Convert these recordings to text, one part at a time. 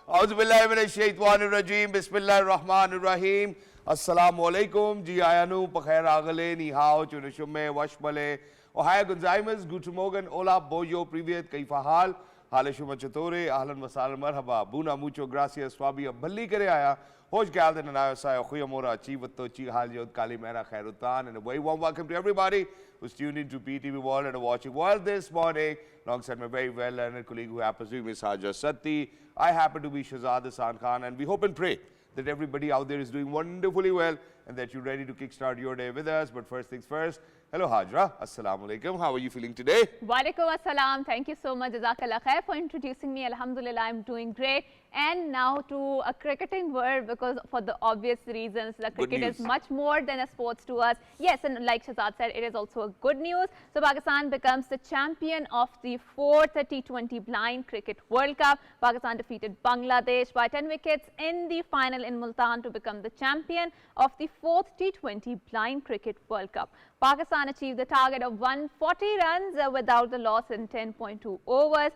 Auzubillahiminash-shaytanir-rajeem. Bismillahir-rahmanir-rahim. Assalamualaikum. Ji ayanu, pakhair agale, ni hao, chunashumme, washmale. Ohaya gunzaimas, guten Morgen, hola, bojo, privyet, kaifa hal? Hale shuma chatore, ahlan wa sahlan, marhaba. Buna mucho gracias, swabi abballi kare aya. Hoş geldin and ayasaya khuyamora chivatto chi haljot kali mera khairutan, and a very warm welcome to everybody who's tuned into PTV World and are watching World this morning. Alongside my very well-learned colleague who happens to be Miss Hajra Satti. I happen to be Shahzad Hasan Khan, and we hope and pray that everybody out there is doing wonderfully well and that you're ready to kickstart your day with us. But first things first, hello Hajra, assalamu alaikum. How are you feeling today? Walaikum assalam. Thank you so much, Jazakallah khair, for introducing me. Alhamdulillah, I'm doing great. And now to a cricketing world, because for the obvious reasons, the cricket is much more than a sports to us. Yes, and like Shahzad said, it is also a good news. So Pakistan becomes the champion of the 4th T20 Blind Cricket World Cup. Pakistan defeated Bangladesh by 10 wickets in the final in Multan to become the champion of the 4th T20 Blind Cricket World Cup. Pakistan achieved the target of 140 runs without the loss in 10.2 overs.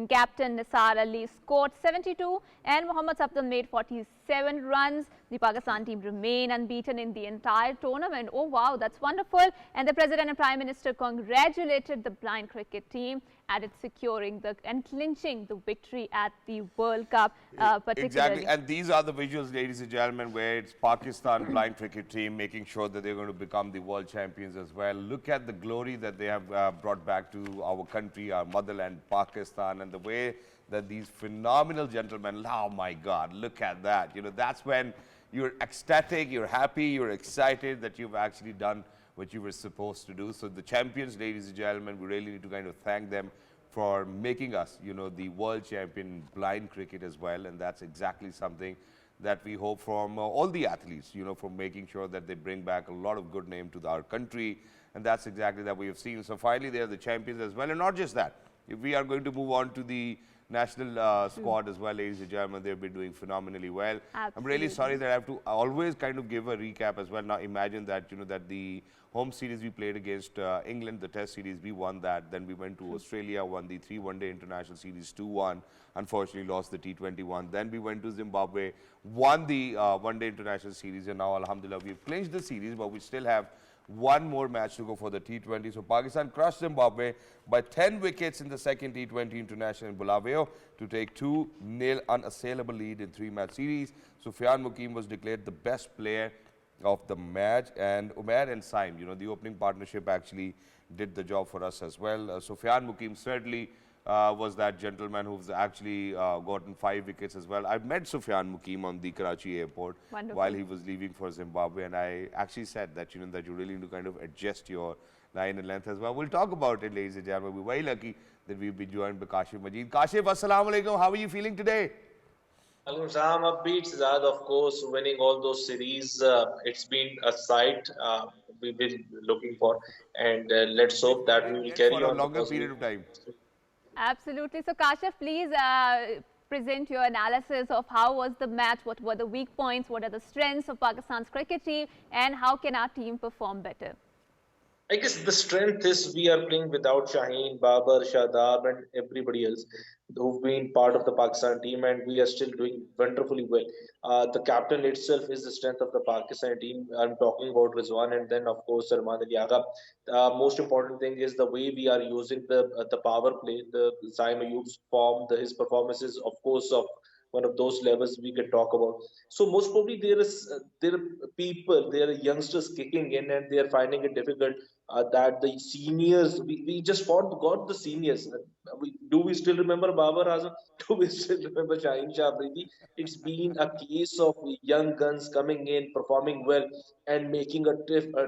Captain Nisar Ali scored 72 and Mohammad Abdul made 47 runs. The Pakistan team remain unbeaten in the entire tournament. Oh wow, that's wonderful. And the President and Prime Minister congratulated the blind cricket team at its securing and clinching the victory at the World Cup. Particularly. Exactly, and these are the visuals, ladies and gentlemen, where it's Pakistan blind cricket team making sure that they're going to become the world champions as well. Look at the glory that they have brought back to our country, our motherland, Pakistan, and the way that these phenomenal gentlemen, oh my God, look at that. You know, that's when you're ecstatic, you're happy, you're excited that you've actually done what you were supposed to do. So the champions, ladies and gentlemen, we really need to kind of thank them for making us, you know, the world champion in blind cricket as well. And that's exactly something that we hope from all the athletes, you know, for making sure that they bring back a lot of good name to our country. And that's exactly that we have seen. So finally, they are the champions as well. And not just that, if we are going to move on to the national squad as well, ladies and gentlemen, they've been doing phenomenally well. Absolutely. I'm really sorry that I have to always kind of give a recap as well. Now imagine that, you know, that the home series we played against England, the test series, we won that. Then we went to Australia, won the 3 one-day international series 2-1. Unfortunately lost the T21. Then we went to Zimbabwe, won the one-day international series, and now alhamdulillah we've clinched the series, but we still have one more match to go for the T20. So Pakistan crushed Zimbabwe by 10 wickets in the second T20 international in Bulawayo to take 2-0 unassailable lead in 3-match series. Sufyan Mukim was declared the best player of the match, and OMAR and Saim, you know, the opening partnership actually did the job for us as well. Sufyan Mukim certainly was that gentleman who's actually gotten 5 wickets as well. I've met Sufyan Mukim on the Karachi airport while he was leaving for Zimbabwe, and I actually said that, you know, that you really need to kind of adjust your line and length as well. We'll talk about it, ladies and gentlemen. We're very lucky that we've been joined by Kashif Majid. Kashif, assalamu alaikum. How are you feeling today? I'm upbeat, Zad, of course, winning all those series. It's been a sight we've been looking for, and let's hope that we will carry for a on longer period of time. Absolutely. So Kashif, please present your analysis of how was the match, what were the weak points, what are the strengths of Pakistan's cricket team, and how can our team perform better? I guess the strength is we are playing without Shaheen, Babar, Shadab, and everybody else who've been part of the Pakistan team, and we are still doing wonderfully well. The captain itself is the strength of the Pakistan team. I'm talking about Rizwan, and then of course Rahman Ali Agha. Most important thing is the way we are using the power play, the Saim Ayub's form, his performances, of course, of one of those levels we can talk about. So most probably there are youngsters kicking in, and they are finding it difficult that the seniors, we just got the seniors. Do we still remember Babar Azam? Do we still remember Shaheen Shah Afridi? It's been a case of young guns coming in, performing well, and making a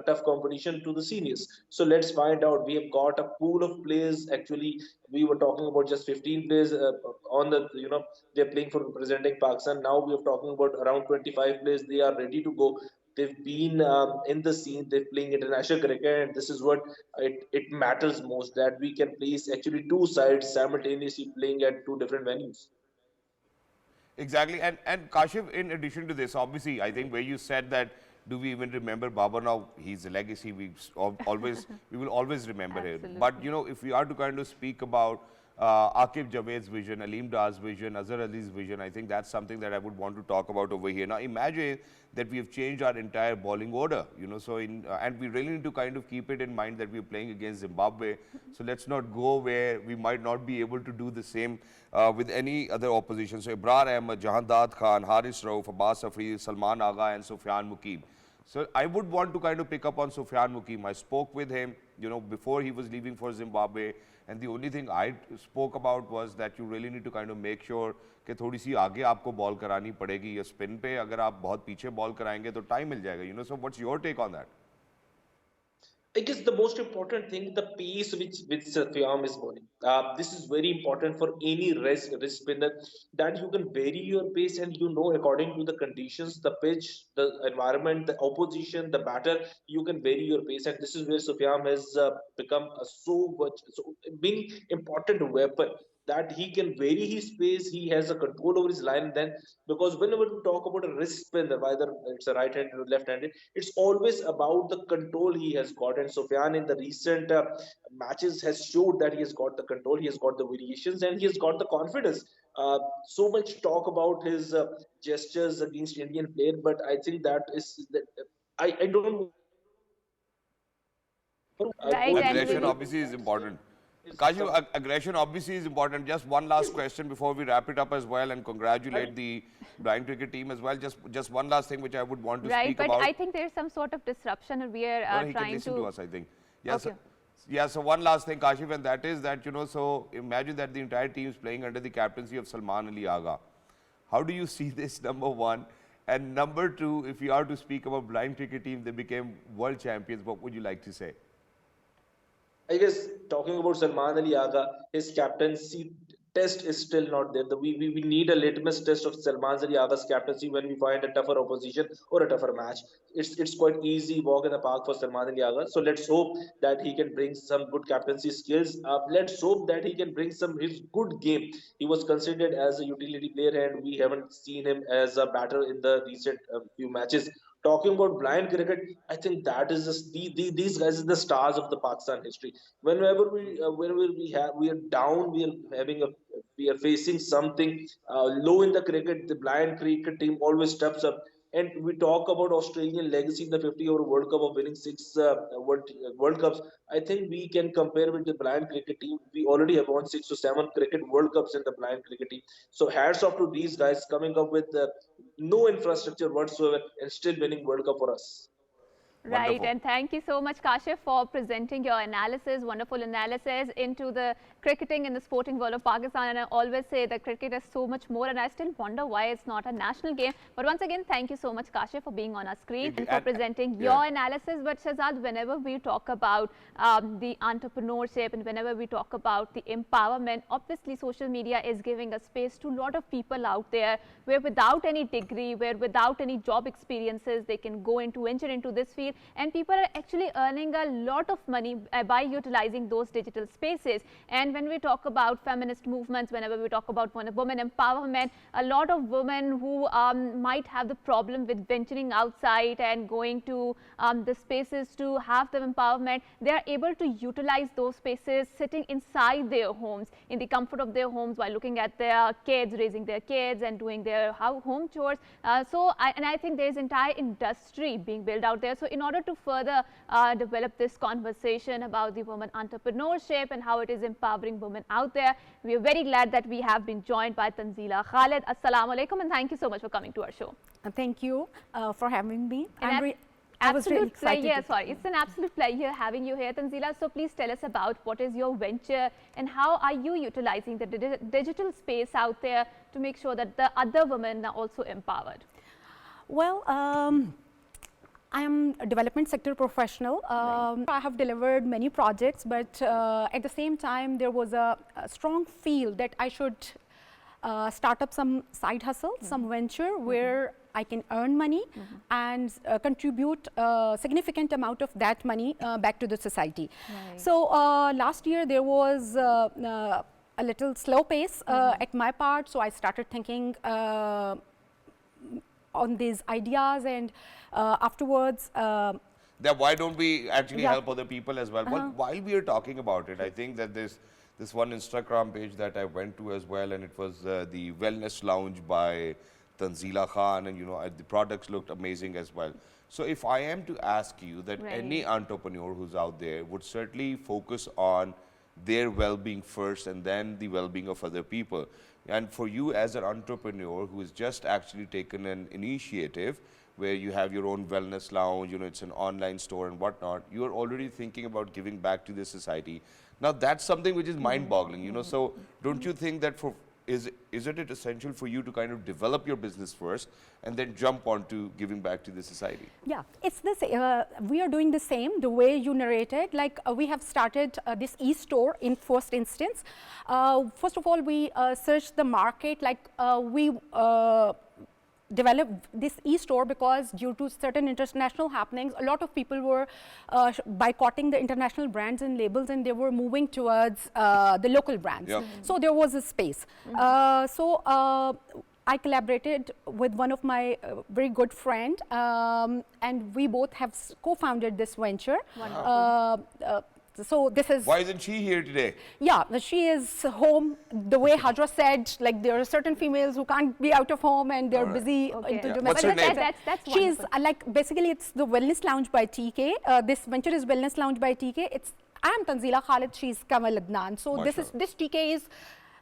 tough competition to the seniors. So let's find out. We have got a pool of players. Actually, we were talking about just 15 players on the, you know, they're playing for representing Pakistan. Now we are talking about around 25 players. They are ready to go. They've been in the scene. They're playing international cricket, and this is what it matters most, that we can place actually 2 sides simultaneously playing at 2 different venues. Exactly, and Kashif, in addition to this, obviously, I think where you said that, do we even remember Babar now? He's a legacy. We will always remember him. But you know, if we are to kind of speak about Aqib Javed's vision, Aleem Dar's vision, Azhar Ali's vision. I think that's something that I would want to talk about over here. Now imagine that we have changed our entire bowling order, so and we really need to kind of keep it in mind that we're playing against Zimbabwe. So let's not go where we might not be able to do the same with any other opposition. So Ibrar Ahmed, Jahandad Khan, Haris Rauf, Abbas Afri, Salman Agha and Sufyan Muqeem. So I would want to kind of pick up on Sufyan Muqeem. I spoke with him, before he was leaving for Zimbabwe, and the only thing I spoke about was that you really need to kind of make sure कि थोड़ी सी आगे आपको ball करानी पड़ेगी या spin पे अगर आप बहुत पीछे बॉल कराएंगे तो टाइम मिल जाएगा. So what's your take on that? I guess the most important thing, the pace which Sufyan is bowling. This is very important for any wrist spinner, that you can vary your pace and according to the conditions, the pitch, the environment, the opposition, the batter, you can vary your pace, and this is where Sufyan has become being important weapon, that he can vary his pace, he has a control over his line then, because whenever we talk about a wrist spinner, whether it's a right-handed or left-handed, it's always about the control he has got. And Sufyan in the recent matches has showed that he has got the control, he has got the variations, and he has got the confidence. So much talk about his gestures against Indian player, but I think that is that I don't. Right, Aggression obviously is important. Kaju, aggression obviously is important. Just one last question before we wrap it up as well, and congratulate the blind cricket team as well. Just one last thing which I would want to speak about. Right, but I think there's some sort of disruption, and we are he trying can listen to us, I think. Yes. Okay. Yeah, so one last thing, Kashif, and that is that, so imagine that the entire team is playing under the captaincy of Salman Ali Agha. How do you see this, number one? And number two, if you are to speak about blind cricket team, they became world champions, what would you like to say? I guess talking about Salman Ali Agha, his captaincy test is still not there. We need a litmus test of Salman Ali Agha's captaincy when we find a tougher opposition or a tougher match. It's quite easy walk in the park for Salman Ali Agha. So let's hope that he can bring some good captaincy skills. Let's hope that he can bring his good game. He was considered as a utility player, and we haven't seen him as a batter in the recent few matches. Talking about blind cricket, I think that is just these guys are the stars of the Pakistan history. Whenever we are down, we are facing something low in the cricket. The blind cricket team always steps up. And we talk about Australian legacy in the 50-over World Cup of winning 6 World Cups. I think we can compare with the blind cricket team. We already have won 6 to 7 cricket World Cups in the blind cricket team. So hats off to these guys coming up with no infrastructure whatsoever and still winning World Cup for us. Right, Wonderful. and thank you so much, Kashif, for presenting your analysis, wonderful analysis into the cricketing in the sporting world of Pakistan. And I always say that cricket is so much more, and I still wonder why it's not a national game. But once again, thank you so much, Kashif, for being on our screen and for presenting your analysis. But Shahzad, whenever we talk about the entrepreneurship and whenever we talk about the empowerment, obviously social media is giving a space to a lot of people out there where without any degree, where without any job experiences, they can venture into this field. And people are actually earning a lot of money by utilizing those digital spaces. And when we talk about feminist movements, whenever we talk about women empowerment, a lot of women who might have the problem with venturing outside and going to the spaces to have the empowerment, they are able to utilize those spaces sitting inside their homes, in the comfort of their homes, while looking at their kids, raising their kids and doing their home chores. I think there is entire industry being built out there. So in order to further develop this conversation about the women entrepreneurship and how it is empowering women out there, we are very glad that we have been joined by TANZEELA. KHALID, Assalamu Alaikum, and thank you so much for coming to our show. Thank you for having me. I was really excited. It's an absolute pleasure having you here, TANZEELA. So please tell us about what is your venture and how are you utilizing the digital space out there to make sure that the other women are also empowered? Well, I am a development sector professional. I have delivered many projects, but at the same time, there was a strong feel that I should start up some side hustle, some venture where I can earn money and contribute a significant amount of that money back to the society. Right. So last year there was a little slow pace at my part, so I started thinking on these ideas, and afterwards why don't we actually help other people as well? Well, while we are talking about it, I think that this one Instagram page that I went to as well, and it was the Wellness Lounge by TANZEELA Khan, and the products looked amazing as well. So if I am to ask you that any entrepreneur who's out there would certainly focus on their well-being first and then the well-being of other people. And for you as an entrepreneur who has just actually taken an initiative where you have your own wellness lounge, it's an online store and whatnot, you're already thinking about giving back to the society. Now that's something which is mind-boggling, so don't you think that isn't it essential for you to kind of develop your business first and then jump on to giving back to the society? Yeah, it's this. We are doing the same, the way you narrated. Like we have started this e-store in first instance. First of all, we searched the market. Like we developed this e-store because due to certain international happenings, a lot of people were boycotting the international brands and labels, and they were moving towards the local brands. Yep. So there was a space. I collaborated with one of my very good friend, and we both have co-founded this venture. So this is. Why isn't she here today? Yeah, she is home. The way Hajra said, like there are certain females who can't be out of home and they're busy into domestic. What's her name? That's She's like basically it's the Wellness Lounge by TK. This venture is Wellness Lounge by TK. I'm TANZEELA KHALID. She's Kamal Adnan. So this TK is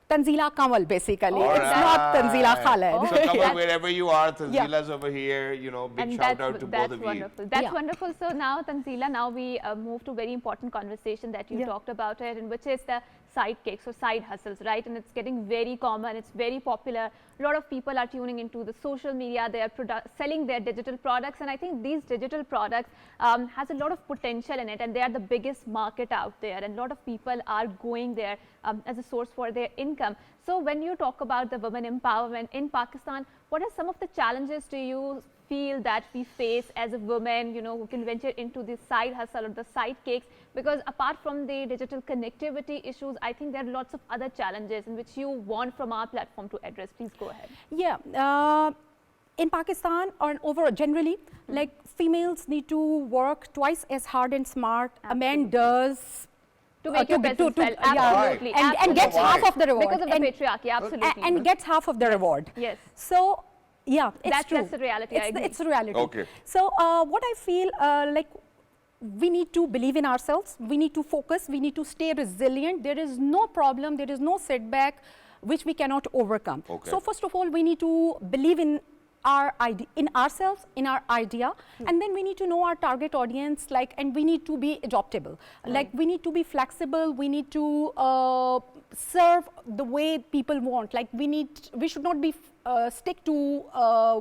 TANZEELA Kamal basically. It's not TANZEELA KHALID. So Kamal, wherever you are, TANZEELA's over here. Big shout out to both of wonderful. you. That's wonderful. So now TANZEELA, now we move to a very important conversation that you talked about it, and which is the side kicks or side hustles, right? And it's getting very common. It's very popular. A lot of people are tuning into the social media. They are selling their digital products, and I think these digital products has a lot of potential in it, and they are the biggest market out there, and a lot of people are going there as a source for their income. So when you talk about the women empowerment in Pakistan, what are some of the challenges do you feel that we face as a woman, who can venture into the side hustle or the side kicks? Because apart from the digital connectivity issues, I think there are lots of other challenges in which you want from our platform to address. Please go ahead. Yeah. In Pakistan or overall generally, like females need to work twice as hard and smart a man does to make your business well. Absolutely. And gets half of the reward. Because of the patriarchy, absolutely. And gets half of the reward. Yes. So, yeah, it's true. That's the reality. I agree. It's a reality. Okay. So, what I feel like we need to believe in ourselves. We need to focus. We need to stay resilient. There is no problem. There is no setback which we cannot overcome. Okay. So, first of all, we need to believe in our idea, in ourselves, in our idea, and then we need to know our target audience, and we need to be adaptable. Like we need to be flexible. We need to serve the way people want. Like we should not be stick to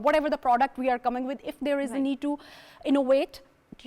whatever the product we are coming with. If there is a need to innovate,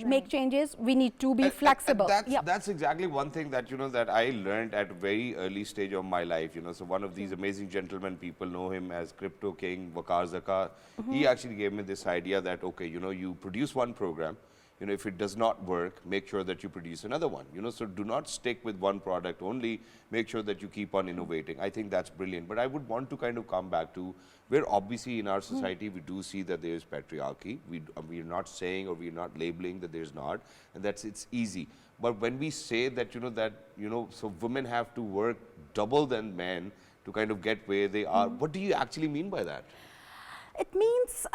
make changes, we need to be flexible. That's exactly one thing that that I learned at a very early stage of my life. So one of these amazing gentlemen, people know him as Crypto King, Waqar Zaka. He actually gave me this idea that okay, you produce one program. If it does not work, make sure that you produce another one. So do not stick with one product only. Make sure that you keep on innovating. I think that's brilliant. But I would want to kind of come back to where obviously in our society we do see that there is patriarchy. We are not saying or we are not labeling that there's not, and it's easy. But when we say that so women have to work double than men to kind of get where they are, what do you actually mean by that? It means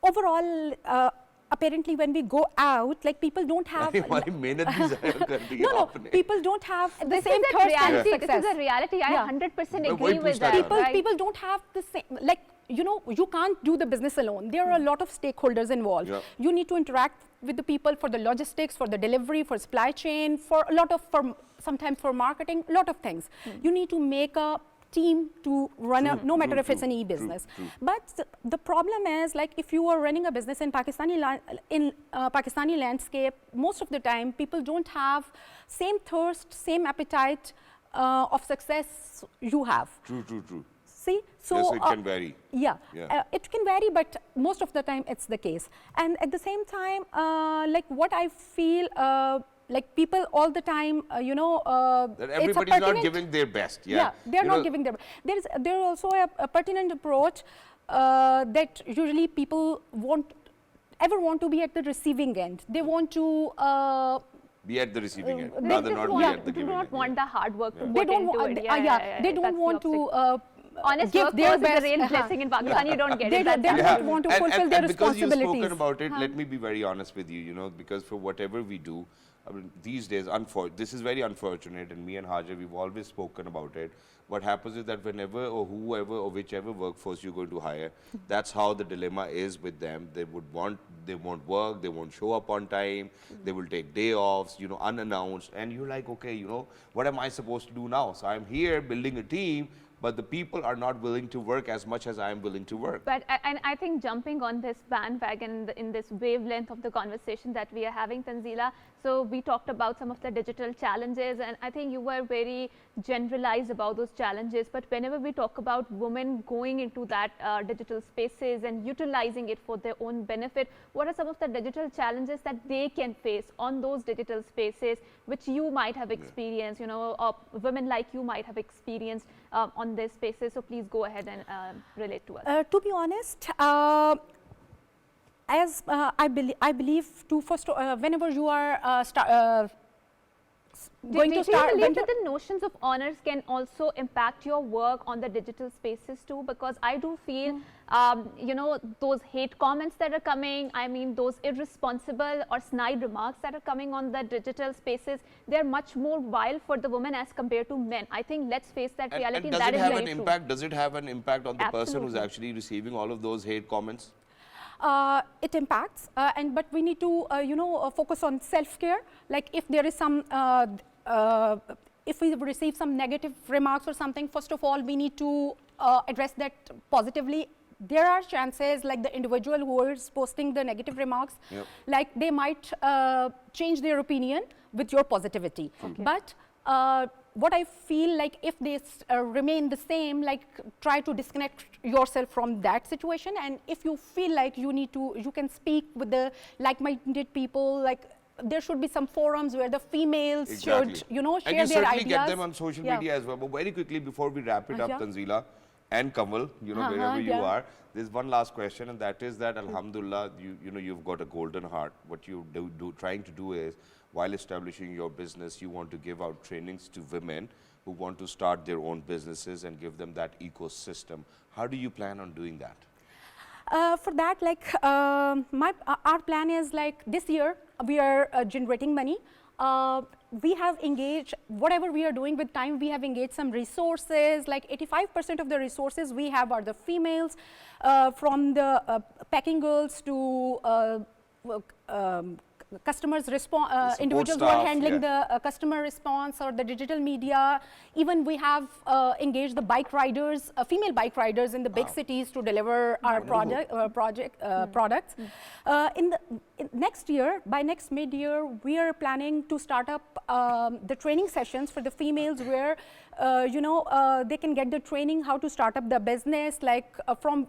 overall, apparently when we go out, people don't have... No, people don't have the same thirst. This is a reality. I 100% agree with that. People don't have the same... you can't do the business alone. There are a lot of stakeholders involved. Yeah. You need to interact with the people for the logistics, for the delivery, for supply chain, for a lot of, sometimes for marketing, a lot of things. You need to make a team to run no matter if it's an e-business. But the problem is, if you are running a business in Pakistani landscape, most of the time people don't have same thirst, same appetite of success you have. True. See, so yes, it can vary. Yeah. It can vary, but most of the time it's the case. And at the same time, what I feel. People all the time, that everybody's not giving their best. Yeah, they're not giving their best. There's also a pertinent approach that usually people want to be at the receiving end. They want to be at the receiving end, They rather just not be want, at the do giving not end. want the hard work to They put don't into want, it. they don't that's the want to opposite. Honest give work their is a best. real blessing in Pakistan. You don't get They it. don't- That's they absolutely- don't want to fulfill their because you've spoken responsibilities. about it, let me be very honest with you, you know, because for whatever we do, I mean, these days, this is very unfortunate, and me and Hajra, we've always spoken about it. What happens is that whenever or whoever or whichever workforce you're going to hire, that's how the dilemma is with them. They won't work, they won't show up on time, they will take day offs, you know, unannounced, and you're like, okay, you know, what am I supposed to do now? So I'm here building a team, but the people are not willing to work as much as I am willing to work. But and I think jumping on this bandwagon in this wavelength of the conversation that we are having, Tanzeela, so we talked about some of the digital challenges, and I think you were very generalized about those challenges. But whenever we talk about women going into that digital spaces and utilizing it for their own benefit, what are some of the digital challenges that they can face on those digital spaces, which you might have experienced, you know, or women like you might have experienced on these spaces? So please go ahead and relate to us. To be honest, as I believe to first, whenever you are going to Do you start, believe that the notions of honors can also impact your work on the digital spaces too? Because I do feel, you know, those hate comments that are coming, I mean, those irresponsible or snide remarks that are coming on the digital spaces, they're much more vile for the women as compared to men. I think let's face that reality. And does that it is have very an true. impact? Does it have an impact on the person who's Absolutely. actually receiving all of those hate comments? it impacts, but we need to you know, focus on self-care. Like if there is some if we receive some negative remarks or something, first of all we need to address that positively. There are chances, like the individual who is posting the negative remarks, like they might change their opinion with your positivity. But what I feel like, if they remain the same, like try to disconnect yourself from that situation, and if you feel like you need to, you can speak with the like-minded people. Like there should be some forums where the females should, you know, share and you their certainly ideas. get them on social media as well. But very quickly, before we wrap it up, Tanzeela and Kamal, you know, wherever you are, there's one last question, and that is that, alhamdulillah, you know, you've got a golden heart. What you trying to do is, while establishing your business, you want to give out trainings to women who want to start their own businesses and give them that ecosystem. How do you plan on doing that? For that, like our plan is, like this year we are generating money. We have engaged, whatever we are doing with time, we have engaged some resources. Like 85% of the resources we have are the females, from the packing girls to customers response, individuals who are handling the customer response or the digital media. Even we have engaged the bike riders, female bike riders in the big cities to deliver our products. In next year, by next mid-year, we are planning to start up the training sessions for the females, where you know, they can get the training how to start up the business, like from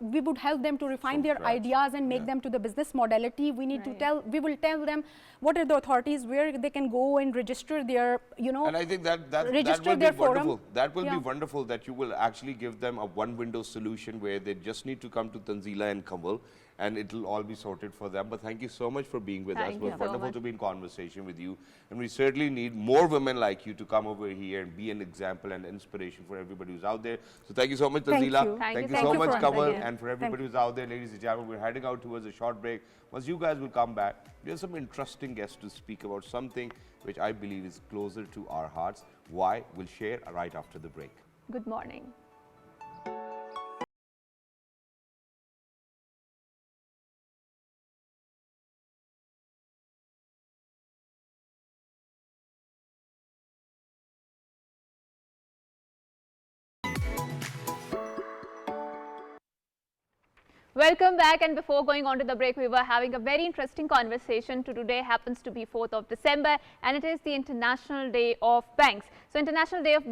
we would help them to refine their ideas and make them to the business modality. We need to we will tell them what are the authorities where they can go and register their, you know, and I think that will be wonderful. That will be wonderful, that you will actually give them a one-window solution where they just need to come to Tanzeela and Kamal, and it will all be sorted for them. But thank you so much for being with us. It was wonderful to be in conversation with you, and we certainly need more women like you to come over here and be an example and inspiration for everybody who's out there. So thank you so much, Tanzeela. Thank you so much, Kamal, and for everybody who's out there, ladies and gentlemen, we're heading out towards a short break. Once you guys will come back, we have some interesting guests to speak about something which I believe is closer to our hearts. Why? We'll share right after the break. Good morning. Welcome back, and before going on to the break, we were having a very interesting conversation. Today happens to be 4th of December, and it is the International Day of Banks. So International Day of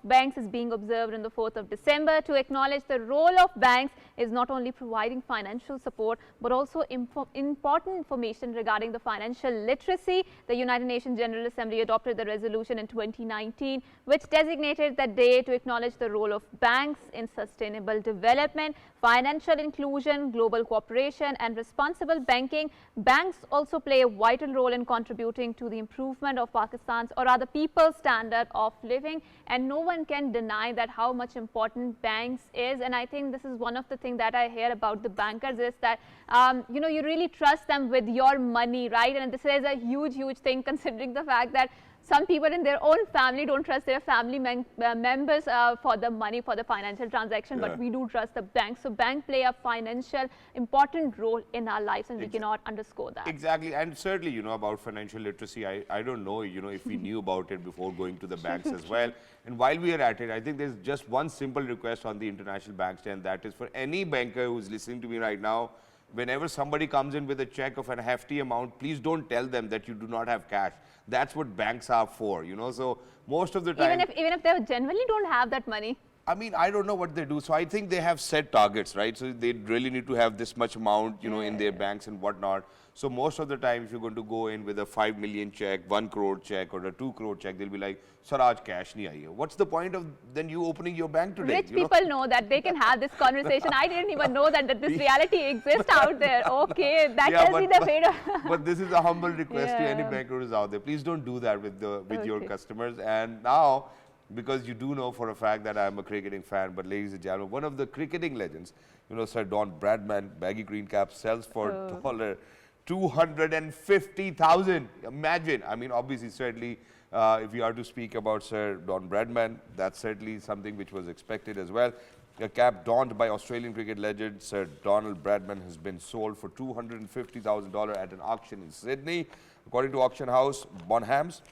Banks is being observed on the 4th of December to acknowledge the role of banks is not only providing financial support but also important information regarding the financial literacy. The United Nations General Assembly adopted the resolution in 2019 which designated the day to acknowledge the role of banks in sustainable development, financial inclusion, global cooperation and responsible banking. Banks also play a vital role in contributing to the improvement of Pakistan's or other people's standard of living, and no one can deny that how much important banks is. And I think this is one of the things that I hear about the bankers is that you know, you really trust them with your money, right? And this is a huge thing considering the fact that some people in their own family don't trust their family members for the money, for the financial transaction, but we do trust the bank. So bank play a financial important role in our lives, and we cannot underscore that. Exactly, and certainly, you know, about financial literacy, I don't know, you know, if we knew about it before going to the banks as well. And while we are at it, I think there's just one simple request on the international bank stand, that is for any banker who's listening to me right now, whenever somebody comes in with a check of a hefty amount, please don't tell them that you do not have cash. That's what banks are for, you know. So most of the time, even if they genuinely don't have that money, I mean, I don't know what they do. So I think they have set targets, right? So they really need to have this much amount, you know, in their banks and whatnot. So most of the time, if you're going to go in with a 5 million check, 1 crore check or a 2 crore check, they'll be like, sir, aaj cash nahi aayi hai. What's the point of then you opening your bank today? Rich people know that they can have this conversation. I didn't even know that this reality exists out there. Okay, that tells me the fate. But this is a humble request to any banker who's out there. Please don't do that with your customers. And now, because you do know for a fact that I'm a cricketing fan, but ladies and gentlemen, one of the cricketing legends, you know, Sir Don Bradman, baggy green cap, sells for $250,000. Imagine. I mean, obviously, certainly, if you are to speak about Sir Don Bradman, that's certainly something which was expected as well. A cap donned by Australian cricket legend Sir Donald Bradman has been sold for $250,000 at an auction in Sydney. According to auction house Bonhams,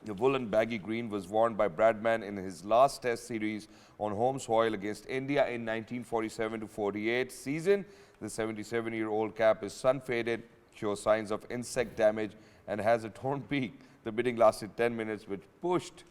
the woolen baggy green was worn by Bradman in his last test series on home soil against India in 1947-48 season. The 77-year-old cap is sun-faded, shows signs of insect damage and has a torn beak. The bidding lasted 10 minutes, which pushed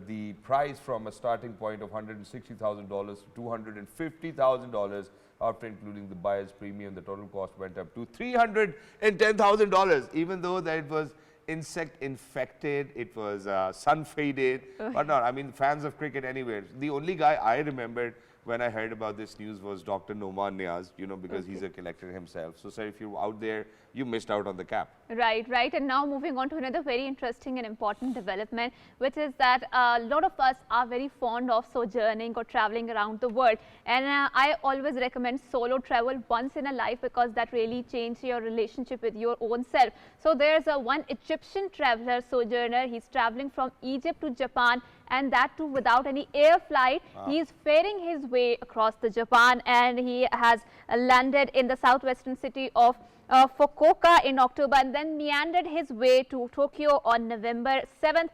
the price from a starting point of $160,000 to $250,000. After including the buyer's premium, the total cost went up to $310,000, even though that it was insect infected, it was sun faded, but not. I mean, fans of cricket anywhere. The only guy I remembered when I heard about this news was Dr. Noman Niaz, you know, because he's a collector himself. So, sir, if you're out there, you missed out on the cap. Right. And now moving on to another very interesting and important development, which is that a lot of us are very fond of sojourning or traveling around the world. And I always recommend solo travel once in a life because that really changes your relationship with your own self. So there's one Egyptian traveler sojourner. He's traveling from Egypt to Japan, and that too without any air flight. He is faring his way across the Japan, and he has landed in the southwestern city of Fukuoka in October and then meandered his way to Tokyo on November 7th,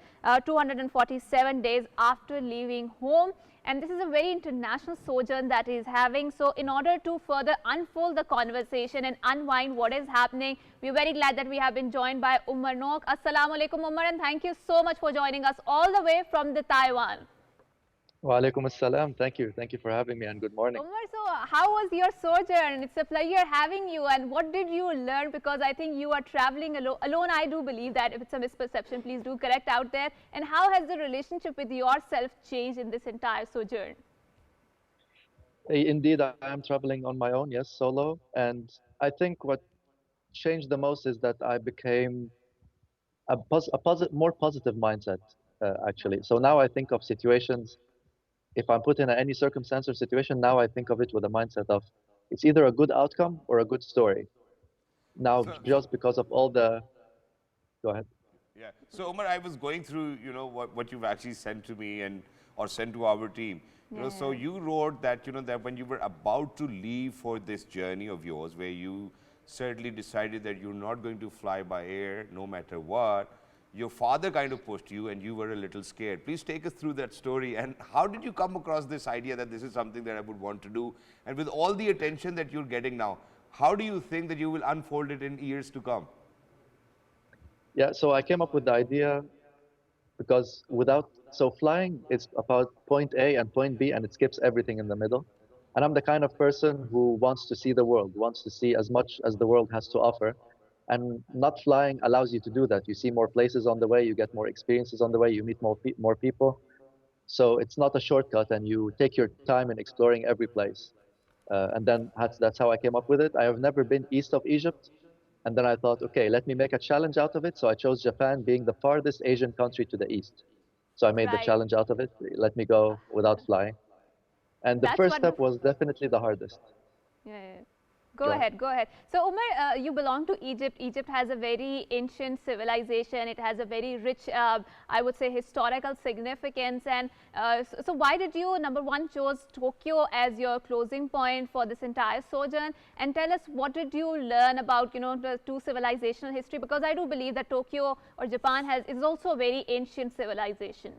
247 days after leaving home. And this is a very international sojourn that he is having. So in order to further unfold the conversation and unwind what is happening, we are very glad that we have been joined by Umar Noak. Assalamu alaikum, Umar, and thank you so much for joining us all the way from the Taiwan. Wa alaikum assalam. Thank you for having me, and good morning. Umar, so how was your sojourn? It's a pleasure having you, and what did you learn? Because I think you are traveling alone. I do believe that. If it's a misperception, please do correct out there. And how has the relationship with yourself changed in this entire sojourn? Indeed, I am traveling on my own, yes, solo. And I think what changed the most is that I became more positive mindset, actually. So now I think of situations, if I'm put in any circumstance or situation, now I think of it with a mindset of it's either a good outcome or a good story. Now, just because of all the... Go ahead. Yeah. So, Umar, I was going through, you know, what you've actually sent to me or sent to our team. You know, so you wrote that, you know, that when you were about to leave for this journey of yours, where you certainly decided that you're not going to fly by air no matter what, your father kind of pushed you and you were a little scared. Please take us through that story, and how did you come across this idea that this is something that I would want to do? And with all the attention that you're getting now, how do you think that you will unfold it in years to come? Yeah, so I came up with the idea because without So flying is about point A and point B, and it skips everything in the middle. And I'm the kind of person who wants to see the world, wants to see as much as the world has to offer. And not flying allows you to do that. You see more places on the way, you get more experiences on the way, you meet more people. So it's not a shortcut, and you take your time in exploring every place. And then that's how I came up with it. I have never been east of Egypt. And then I thought, okay, let me make a challenge out of it. So I chose Japan, being the farthest Asian country to the east. So I made the Right. challenge out of it. Let me go without flying. And the That's first step wonderful. was definitely the hardest. Yeah, yeah. Go Go ahead. ahead, go ahead. So, Umar, you belong to Egypt. Egypt has a very ancient civilization. It has a very rich, I would say, historical significance. And so, why did you, number one, chose Tokyo as your closing point for this entire sojourn? And tell us, what did you learn about, the two civilizational history? Because I do believe that Tokyo or Japan is also a very ancient civilization.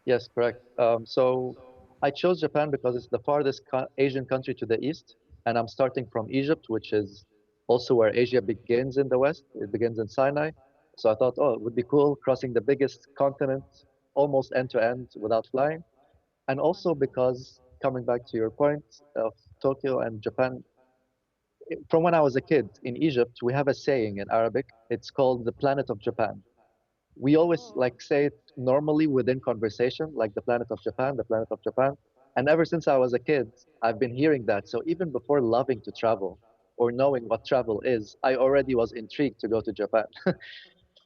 Yes, correct. So I chose Japan because it's the farthest Asian country to the east, and I'm starting from Egypt, which is also where Asia begins in the west. It begins in Sinai. So I thought, oh, it would be cool crossing the biggest continent almost end to end without flying. And also because, coming back to your point of Tokyo and Japan, from when I was a kid in Egypt, we have a saying in Arabic. It's called the planet of Japan. We always like say it normally within conversation, like the planet of Japan, the planet of Japan. And ever since I was a kid, I've been hearing that. So even before loving to travel or knowing what travel is, I already was intrigued to go to Japan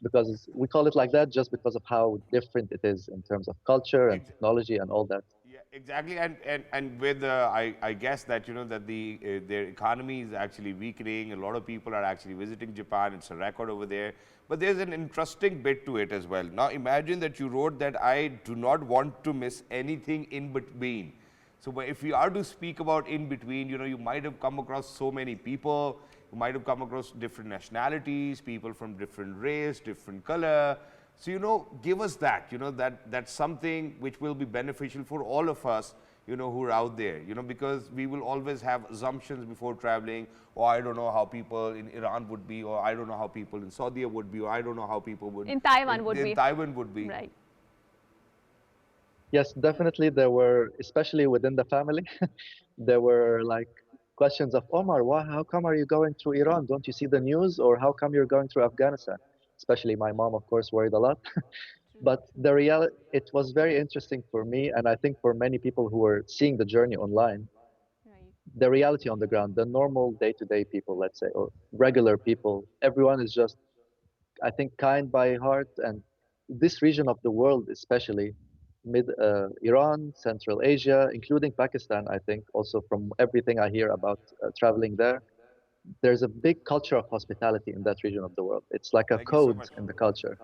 because we call it like that just because of how different it is in terms of culture and Ex- technology and all that. Yeah, exactly, and with I guess that that their economy is actually weakening. A lot of people are actually visiting Japan. It's a record over there. But there's an interesting bit to it as well. Now imagine that you wrote that I do not want to miss anything in between. So but if you are to speak about in between, you might have come across so many people. You might have come across different nationalities, people from different race, different color. So, give us that, that's something which will be beneficial for all of us, who are out there, because we will always have assumptions before traveling. Or I don't know how people in Iran would be, or I don't know how people in Saudi would be, or I don't know how people would In Taiwan would be. in Taiwan would be. Right. Yes, definitely there were, especially within the family, there were like questions of Omar, why, how come are you going through Iran? Don't you see the news? Or how come you're going through Afghanistan? Especially my mom, of course, worried a lot. But the reality, it was very interesting for me, and I think for many people who were seeing the journey online, Right. the reality on the ground, the normal day-to-day people, let's say, or regular people, everyone is just, I think, kind by heart. And this region of the world, especially Iran, Central Asia, including Pakistan, I think, also from everything I hear about traveling there, there's a big culture of hospitality in that region of the world. It's like a Thank you so code much. in the culture.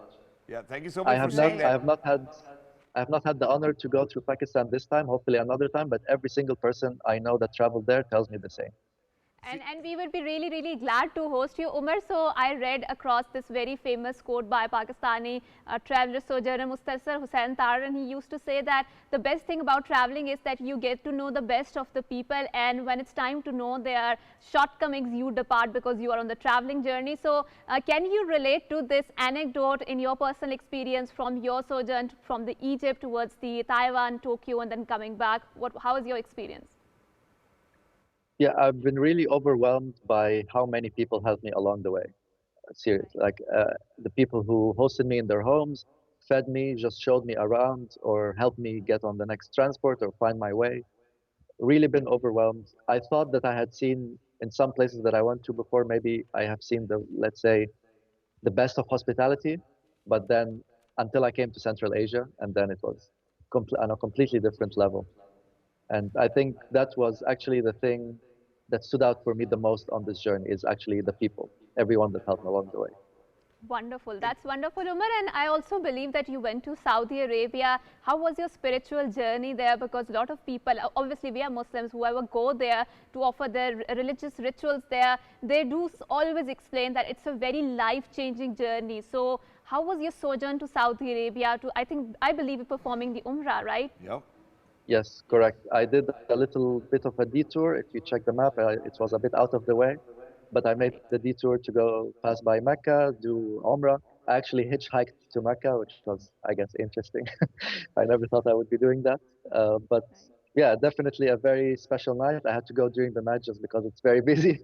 Yeah, thank you so I much for have saying not, I that. Right. have not had, I have not had the honor to go through Pakistan this time. Hopefully another time. But every single person I know that traveled there tells me the same. And we would be really, really glad to host you, Umar. So I read across this very famous quote by Pakistani traveler sojourner Mustasar Hussain Tar, and he used to say that the best thing about traveling is that you get to know the best of the people, and when it's time to know their shortcomings, you depart because you are on the traveling journey. So can you relate to this anecdote in your personal experience from your sojourn from the Egypt towards the Taiwan, Tokyo, and then coming back? How is your experience? Yeah, I've been really overwhelmed by how many people helped me along the way. Seriously, like the people who hosted me in their homes, fed me, just showed me around, or helped me get on the next transport or find my way. Really been overwhelmed. I thought that I had seen in some places that I went to before, maybe I have seen the, let's say, the best of hospitality, but then until I came to Central Asia, and then it was on a completely different level. And I think that was actually the thing that stood out for me the most on this journey is actually the people, everyone that helped me along the way. Wonderful. That's wonderful, Umar. And I also believe that you went to Saudi Arabia. How was your spiritual journey there? Because a lot of people, obviously we are Muslims, whoever go there to offer their religious rituals there, they do always explain that it's a very life-changing journey. So how was your sojourn to Saudi Arabia to, I believe performing the Umrah, right? Yep. Yes, correct. I did a little bit of a detour. If you check the map, it was a bit out of the way, but I made the detour to go pass by Mecca, do Umrah. I actually hitchhiked to Mecca, which was, I guess, interesting. I never thought I would be doing that. But yeah, definitely a very special night. I had to go during the night just because it's very busy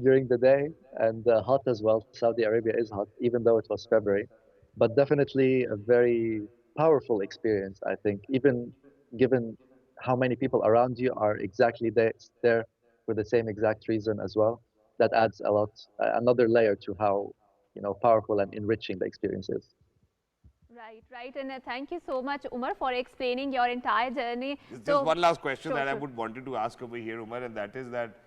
during the day and hot as well. Saudi Arabia is hot, even though it was February. But definitely a very powerful experience, I think, even given how many people around you are exactly there for the same exact reason as well. That adds a lot, another layer to how powerful and enriching the experience is. Right, right. And thank you so much, Umar, for explaining your entire journey. Just one last question Sure, that I sure. would wanted to ask over here, Umar, and that is that,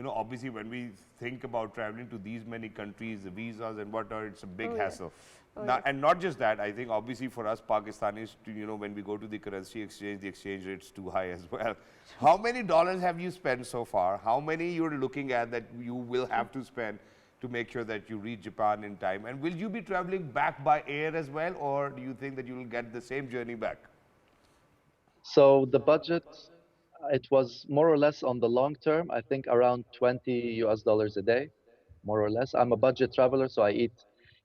obviously when we think about traveling to these many countries, the visas and whatnot, it's a big hassle. And not just that, I think obviously for us Pakistanis, when we go to the currency exchange, the exchange rate's too high as well. How many dollars have you spent so far? How many you're looking at that you will have to spend to make sure that you reach Japan in time? And will you be traveling back by air as well, or do you think that you will get the same journey back? So the budget, it was more or less on the long term, I think around 20 US dollars a day, more or less. I'm a budget traveler, so I eat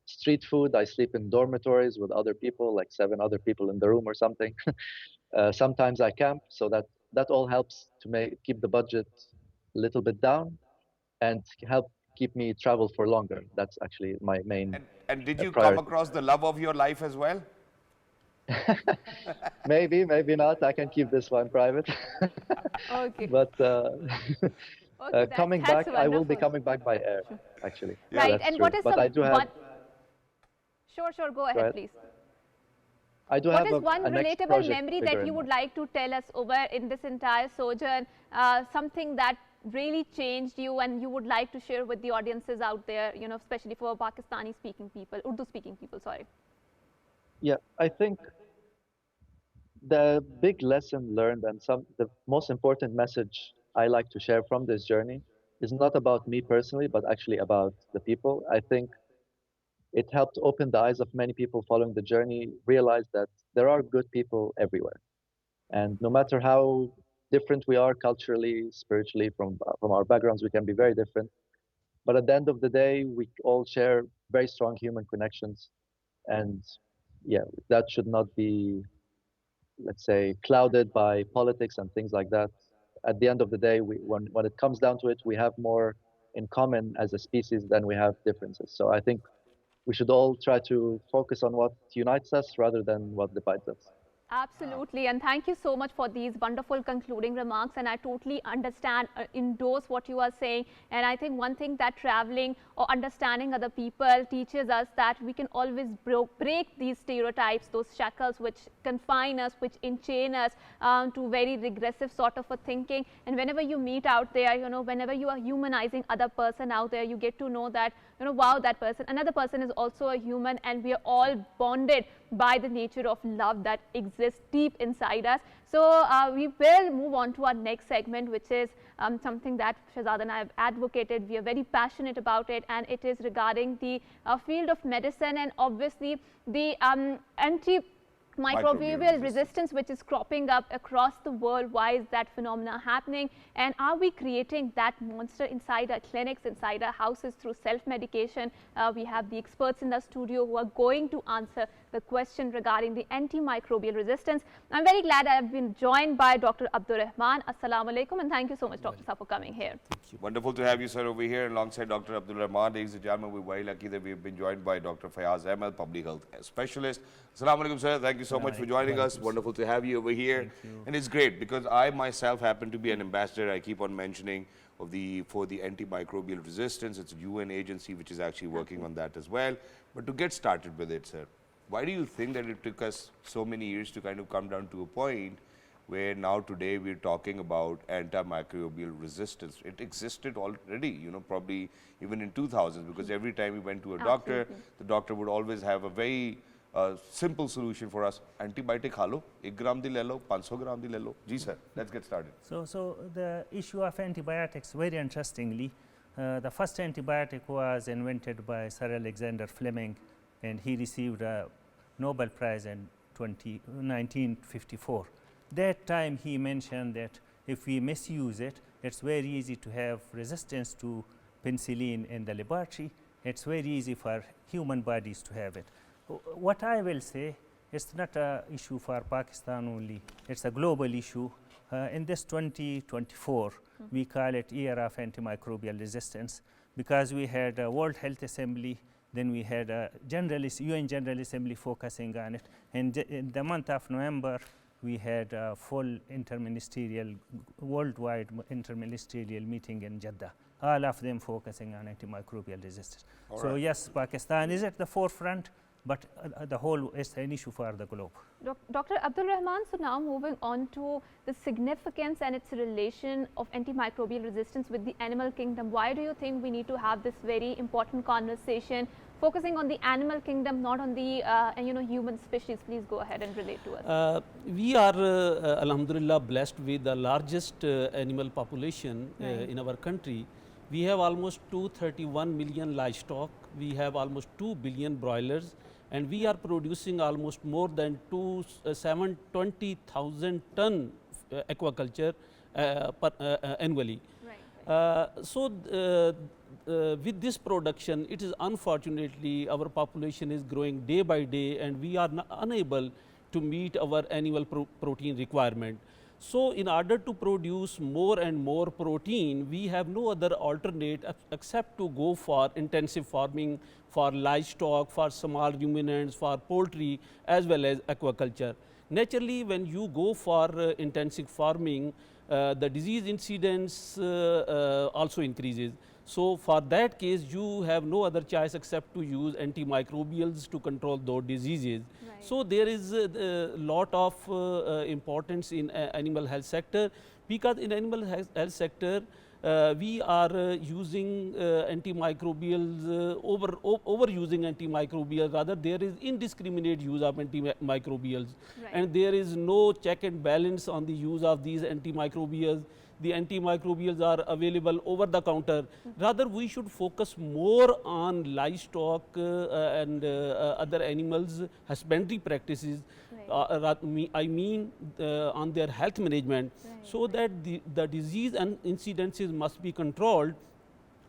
street food. I sleep in dormitories with other people, like 7 other people in the room or something. Sometimes I camp, so that all helps to keep the budget a little bit down and help keep me travel for longer. That's actually my main And did you come priority. across the love of your life as well? Maybe, maybe not. I can keep this one private. Okay. But Okay, coming that's back, I will be wonderful. coming back by air, actually. Yeah. Right. That's And true. what is But the I do have, one? Sure, sure. Go ahead, ahead. please. I do What have is one a next relatable project memory bigger that in you would mind. like to tell us over in this entire sojourn? Something that really changed you and you would like to share with the audiences out there, especially for Pakistani speaking people, Urdu speaking people, sorry. Yeah, I think the big lesson learned and the most important message I like to share from this journey is not about me personally, but actually about the people. I think it helped open the eyes of many people following the journey, realize that there are good people everywhere. And no matter how different we are culturally, spiritually, from our backgrounds, we can be very different. But at the end of the day, we all share very strong human connections. And yeah, that should not be, let's say, clouded by politics and things like that. At the end of the day, when it comes down to it, we have more in common as a species than we have differences. So I think we should all try to focus on what unites us rather than what divides us. Absolutely, and thank you so much for these wonderful concluding remarks, and I totally understand, endorse what you are saying. And I think one thing that traveling or understanding other people teaches us that we can always break these stereotypes, those shackles which confine us, which enchain us to very regressive sort of a thinking. And whenever you meet out there, whenever you are humanizing other person out there, you get to know that, wow, that person, another person is also a human, and we are all bonded by the nature of love that exists deep inside us. So we will move on to our next segment, which is something that Shahzad and I have advocated. We are very passionate about it, and it is regarding the field of medicine and obviously the antimicrobial resistance which is cropping up across the world. Why is that phenomena happening, and are we creating that monster inside our clinics, inside our houses through self-medication? We have the experts in the studio who are going to answer the question regarding the antimicrobial resistance. I'm very glad I have been joined by Dr. Abdul Rahman. Assalamu alaikum, and thank you so much, Dr. Sir, for coming here. Wonderful to have you, sir, over here alongside Dr. Abdul Rahman. Ladies and gentlemen, we're very lucky that we've been joined by Dr. FAYAZ, public health specialist. Assalamu alaikum, sir. Thank you so much for joining us. Wonderful to have you over here. And it's great because I myself happen to be an ambassador. I keep on mentioning for the antimicrobial resistance. It's a UN agency which is actually working on that as well. But to get started with it, sir, why do you think that it took us so many years to kind of come down to a point where now today we're talking about antimicrobial resistance? It existed already, probably even in 2000s, because every time we went to a doctor, the doctor would always have a very simple solution for us. Antibiotic khalo, 1 gram di le lo, 500 gram di le lo. Ji sir, let's get started. So the issue of antibiotics, very interestingly, the first antibiotic was invented by Sir Alexander Fleming, and he received a Nobel Prize in 1954. That time he mentioned that if we misuse it, it's very easy to have resistance to penicillin in the laboratory. It's very easy for human bodies to have it. what I will say, it's not an issue for Pakistan only, it's a global issue. In this 2024, we call it Year of Antimicrobial Resistance, because we had a World Health Assembly, then we had a UN General Assembly focusing on it, and in the month of November, we had a full worldwide interministerial meeting in Jeddah, all of them focusing on antimicrobial resistance. So yes, Pakistan is at the forefront, but the whole is an issue for the globe. Dr. Abdul Rahman, so now moving on to the significance and its relation of antimicrobial resistance with the animal kingdom. Why do you think we need to have this very important conversation focusing on the animal kingdom, not on the human species? Please go ahead and relate to us. We are alhamdulillah blessed with the largest animal population in our country. We have almost 231 million livestock, we have almost 2 billion broilers, and we are producing almost more than 720,000 ton aquaculture annually. With this production, it is unfortunately our population is growing day by day, and we are unable to meet our annual protein requirement. So in order to produce more and more protein, we have no other alternate except to go for intensive farming, for livestock, for small ruminants, for poultry, as well as aquaculture. Naturally, when you go for intensive farming, the disease incidence also increases. So for that case, you have no other choice except to use antimicrobials to control those diseases. So there is a lot of importance in animal health sector, because in animal health sector, we are using antimicrobials, overusing antimicrobials, rather there is indiscriminate use of antimicrobials, and there is no check and balance on the use of these antimicrobials. The antimicrobials are available over the counter. Rather, we should focus more on livestock and other animals husbandry practices. I mean on their health management, so that the disease and incidences must be controlled,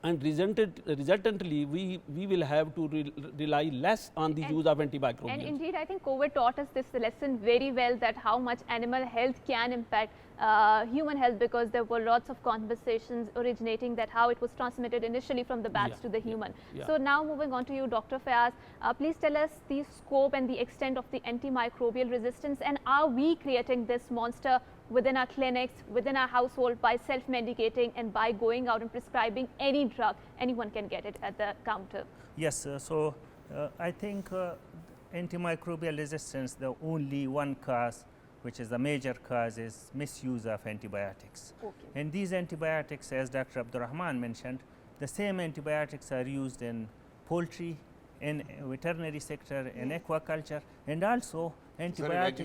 and resultantly we will have to rely less on the use of antimicrobials. And indeed, I think COVID taught us this lesson very well, that how much animal health can impact human health, because there were lots of conversations originating that how it was transmitted initially from the bats to the human. So now moving on to you, Dr. Fayaz, please tell us the scope and the extent of the antimicrobial resistance, and are we creating this monster within our clinics, within our household, by self-medicating and by going out and prescribing any drug? Anyone can get it at the counter. Yes, I think antimicrobial resistance, the only one cause, which is the major cause, is misuse of antibiotics. And these antibiotics, as Dr. Abdul Rahman mentioned, the same antibiotics are used in poultry, in veterinary sector, in aquaculture, and also antibiotics.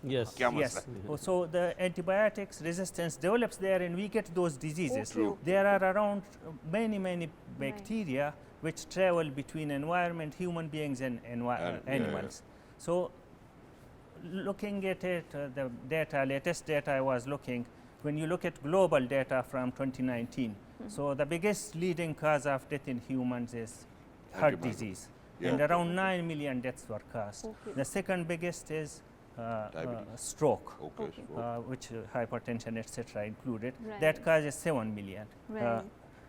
Yes. Yes. So the antibiotics resistance develops there, and we get those diseases. There are around many bacteria which travel between environment, human beings, and animals. So looking at it, the data, latest data I was looking, when you look at global data from 2019, so the biggest leading cause of death in humans is heart disease, and around 9 million deaths were caused. The second biggest is stroke, which hypertension, etc. included. That causes 7 million.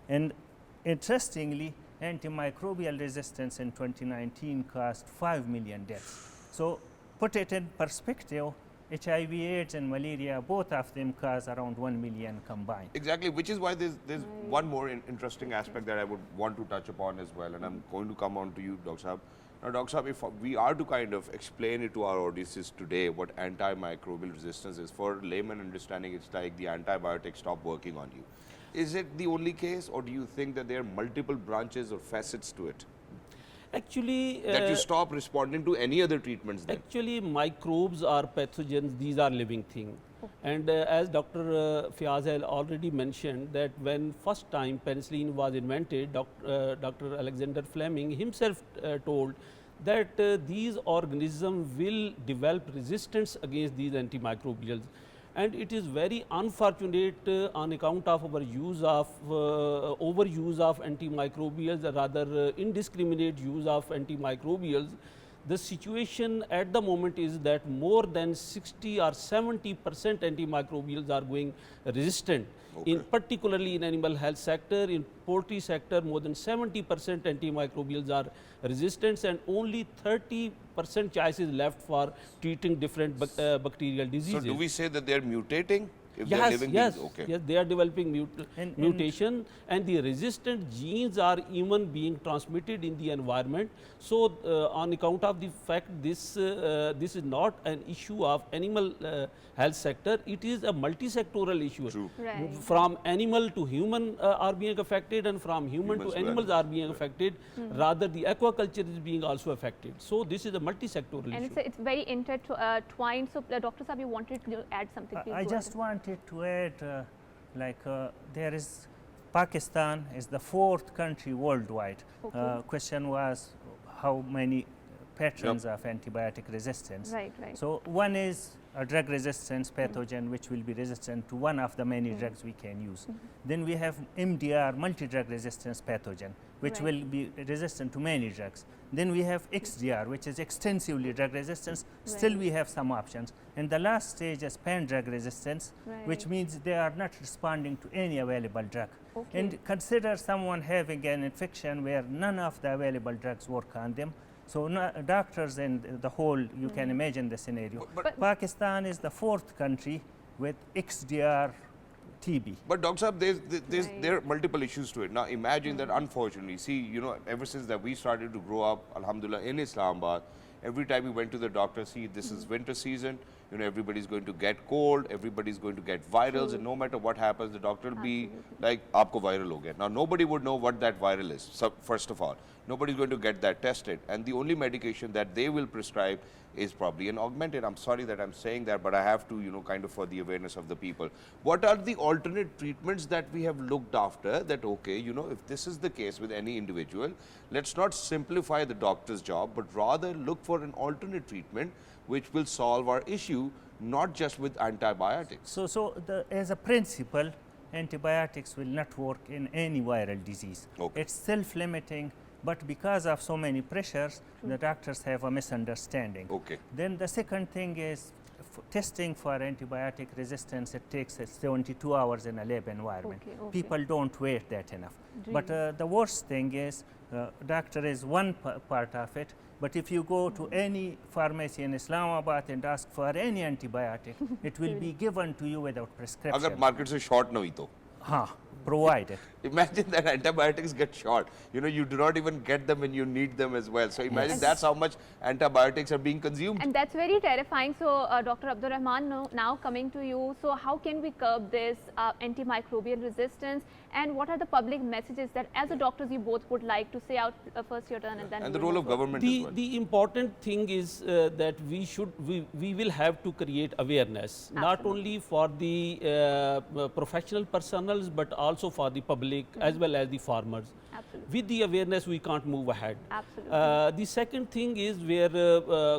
And interestingly, antimicrobial resistance in 2019 caused 5 million deaths. So put it in perspective, HIV, AIDS, and malaria, both of them cause around 1 million combined. Exactly, which is why there's one more interesting aspect that I would want to touch upon as well, and I'm going to come on to you, Dr. Saab. Now, Dr. Saab, if we are to kind of explain it to our audiences today, what antimicrobial resistance is, for layman understanding, it's like the antibiotics stop working on you. Is it the only case, or do you think that there are multiple branches or facets to it? Actually, that you stop responding to any other treatments then? Actually, microbes are pathogens, these are living things. And as Dr. Fayaz had already mentioned, that when first time penicillin was invented, Dr. Alexander Fleming himself told that these organisms will develop resistance against these antimicrobials. and it is very unfortunate on account of our use of overuse of antimicrobials, or rather indiscriminate use of antimicrobials. The situation at the moment is that more than 60 or 70% antimicrobials are going resistant. In particularly in animal health sector, in poultry sector, more than 70% antimicrobials are resistant, and only 30% choice is left for treating different bacterial diseases. So do we say that they are mutating? If they are Yes, living yes, beings? Okay. yes, they are developing mutation, and the resistant genes are even being transmitted in the environment. So, on account of the fact this is not an issue of animal health sector, it is a multi-sectoral issue. True. Right. From animal to human are being affected, and from human Humans to to animals animals, are being affected. Rather, the aquaculture is being also affected. So, this is a multi-sectoral And issue. it's very intertwined. So, Dr. Saab, you wanted to add something? Please I go just ahead. wanted to add, there is Pakistan is the 4th country worldwide. Okay. Question was how many patterns of antibiotic resistance. Right, right. So one is a drug resistance pathogen which will be resistant to one of the many drugs we can use. Then we have MDR, multi-drug resistance pathogen, which Right. will be resistant to many drugs. Then we have XDR, which is extensively drug resistance. Still Right. we have some options. And the last stage is pan-drug resistance, which Right. means they are not responding to any available drug. Okay. And consider someone having an infection where none of the available drugs work on them. So doctors and the whole, you can imagine the scenario. But- Pakistan is the 4th country with XDR TB. But Dr. Saab, Right. there are multiple issues to it. Now imagine that unfortunately, see, you know, ever since that we started to grow up, alhamdulillah, in Islamabad, every time we went to the doctor, see, this is winter season, you know, everybody's going to get cold, everybody's going to get virals, and no matter what happens, the doctor will be like, aapko viral ho gaya. Now nobody would know what that viral is, so first of all. Nobody's going to get that tested, and the only medication that they will prescribe is probably an augmented. I'm sorry that I'm saying that, but I have to, you know, kind of for the awareness of the people. What are the alternate treatments that we have looked after that, okay, you know, if this is the case with any individual, let's not simplify the doctor's job, but rather look for an alternate treatment which will solve our issue, not just with antibiotics. So as a principle, antibiotics will not work in any viral disease. Okay. It's self-limiting, but because of so many pressures, the doctors have a misunderstanding. Okay. Then the second thing is testing for antibiotic resistance. It takes 72 hours in a lab environment. Okay, okay. People don't wait that enough. But Really? the worst thing is, doctor is one part of it. But if you go to any pharmacy in Islamabad and ask for any antibiotic, it will be given to you without prescription. Agar market se short na hui to. Provided. Imagine that antibiotics get short. You know, you do not even get them when you need them as well. So imagine that's how much antibiotics are being consumed. And that's very terrifying. So, Dr. Abdul Rahman, now coming to you. So, how can we curb this antimicrobial resistance? And what are the public messages that, as a doctors, you both would like to say out first your turn, and then And we the will role of move on. government as well. The important thing is that we will have to create awareness, not only for the professional personnel, but also for the public as well as the farmers. Absolutely. With the awareness, we can't move ahead. Absolutely. The second thing is where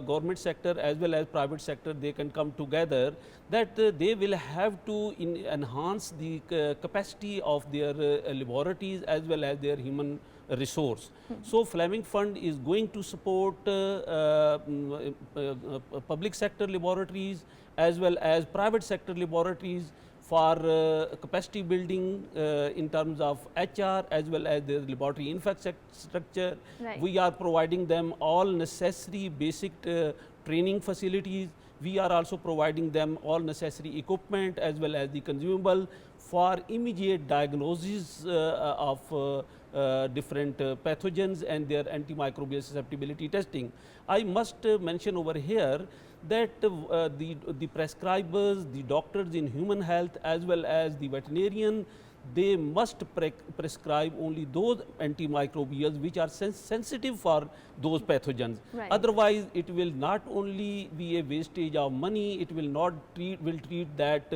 government sector as well as private sector, they can come together, that they will have to enhance the capacity of their laboratories as well as their human resource. So Fleming Fund is going to support public sector laboratories as well as private sector laboratories for capacity building in terms of HR as well as their laboratory infrastructure. Right. We are providing them all necessary basic training facilities. We are also providing them all necessary equipment as well as the consumable for immediate diagnosis of different pathogens and their antimicrobial susceptibility testing. I must mention over here that the prescribers, the doctors in human health as well as the veterinarian, they must prescribe only those antimicrobials which are sensitive for those pathogens. Right. Otherwise, it will not only be a wastage of money, it will not treat that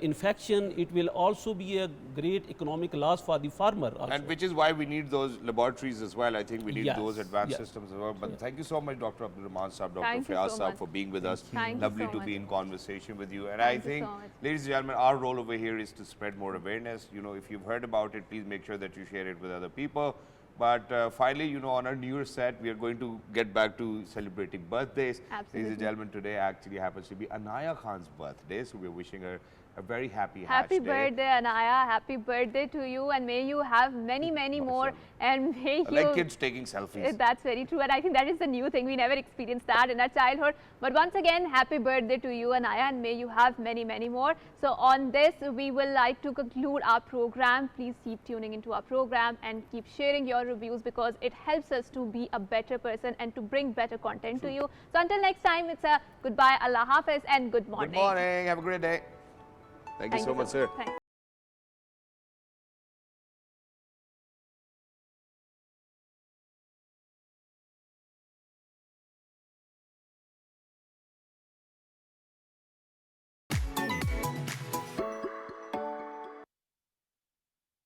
infection, it will also be a great economic loss for the farmer also. And which is why we need those laboratories as well. I think we need Yes, those advanced yes. systems as well. But thank you so much, Dr. Abdul Rahman Saab, Dr. Thank you Fayaz so Saab, much. for being with us. Thank you Lovely so to much. be in conversation with you. And Thank I you think, so much. ladies and gentlemen, our role over here is to spread more awareness. You know, if you've heard about it, please make sure that you share it with other people. But finally, you know, on our New Year's set, we are going to get back to celebrating birthdays. Absolutely. Ladies and gentlemen, today actually happens to be Anaya Khan's birthday. So we're wishing her a very happy Happy Hatch Day. birthday, Anaya. Happy birthday to you, and may you have many, many more. And may I you. like kids taking selfies. That's very true, and I think that is the new thing. We never experienced that in our childhood. But once again, happy birthday to you, Anaya, and may you have many, many more. So on this, we will like to conclude our program. Please keep tuning into our program and keep sharing your reviews, because it helps us to be a better person and to bring better content to you. So until next time, it's a goodbye, Allah Hafiz, and good morning. Good morning. Have a great day. Thank you so much, sir. Thanks.